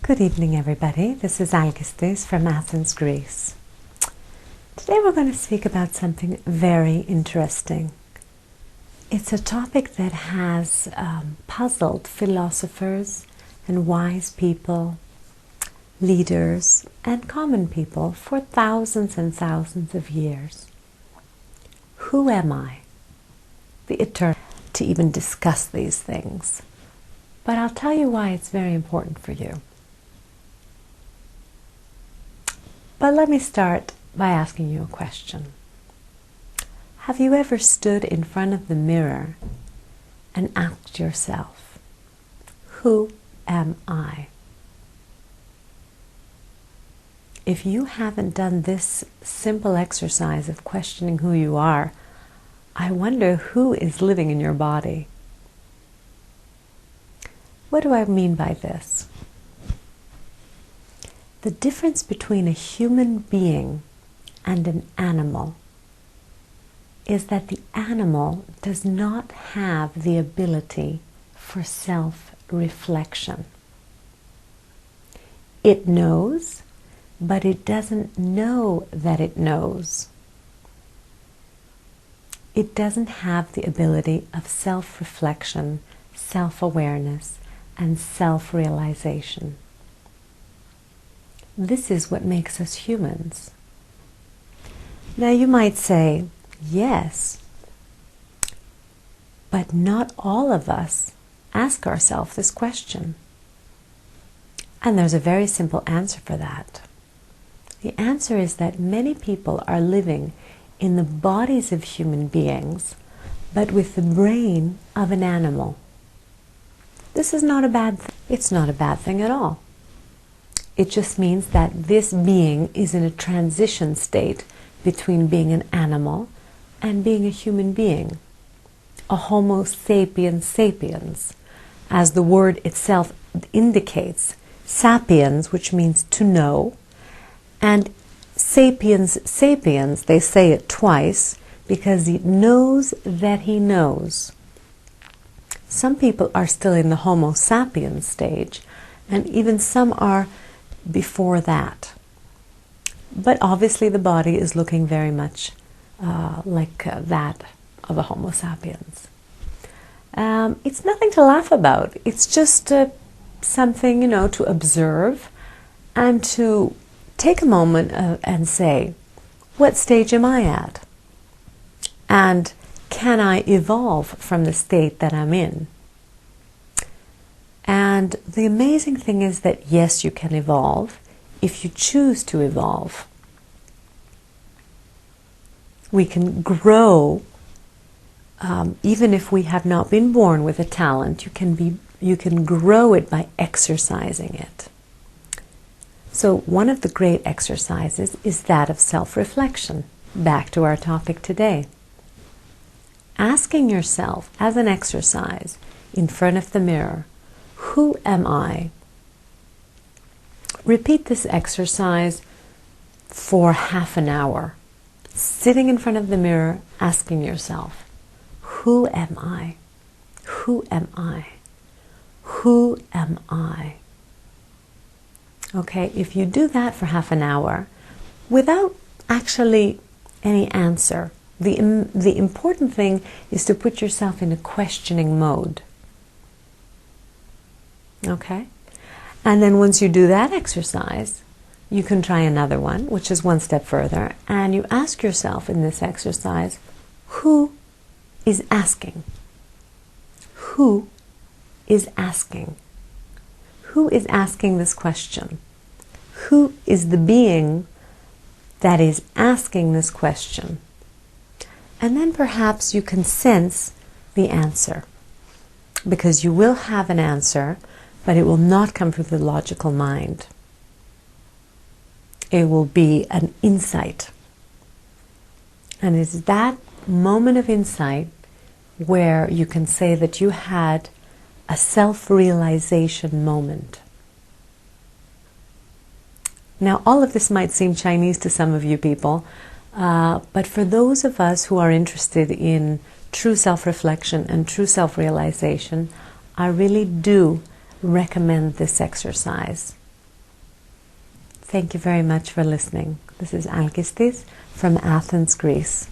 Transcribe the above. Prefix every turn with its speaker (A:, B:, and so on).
A: Good evening, everybody. This is Alkistis from Athens, Greece. Today we're going to speak about something very interesting. It's a topic that has puzzled philosophers and wise people, leaders, and common people for thousands and thousands of years. Who am I? The eternal to even discuss these things. But I'll tell you why it's very important for you. But let me start by asking you a question. Have you ever stood in front of the mirror and asked yourself, who am I? If you haven't done this simple exercise of questioning who you are, I wonder who is living in your body. What do I mean by this? The difference between a human being and an animal is that the animal does not have the ability for self-reflection. It knows, but it doesn't know that it knows. It doesn't have the ability of self-reflection, self-awareness, and self-realization. This is what makes us humans. Now you might say, yes, but not all of us ask ourselves this question. And there's a very simple answer for that. The answer is that many people are living in the bodies of human beings, but with the brain of an animal. This is not a bad thing. It's not a bad thing at all. It just means that this being is in a transition state between being an animal and being a human being, a Homo sapiens sapiens, as the word itself indicates. Sapiens, which means to know, and sapiens sapiens, they say it twice because he knows that he knows. Some people are still in the Homo sapiens stage, and even some are before that. But obviously the body is looking very much like that of a Homo sapiens. It's nothing to laugh about. It's just something, to observe and to take a moment and say, what stage am I at? And can I evolve from the state that I'm in? And the amazing thing is that yes, you can evolve if you choose to evolve. We can grow even if we have not been born with a talent. You can grow it by exercising it. So one of the great exercises is that of self-reflection. Back to our topic today. Asking yourself as an exercise in front of the mirror, who am I? Repeat this exercise for half an hour. Sitting in front of the mirror, asking yourself, who am I? Who am I? Who am I? Okay, if you do that for half an hour, without actually any answer, the important thing is to put yourself in a questioning mode. Okay? And then once you do that exercise, you can try another one, which is one step further, and you ask yourself in this exercise, who is asking? Who is asking? Who is asking this question? Who is the being that is asking this question? And then perhaps you can sense the answer, because you will have an answer, but it will not come from the logical mind. It will be an insight. And it's that moment of insight where you can say that you had a self-realization moment. Now, all of this might seem Chinese to some of you people, but for those of us who are interested in true self-reflection and true self-realization, I really do recommend this exercise. Thank you very much for listening. This is Alkistis from Athens, Greece.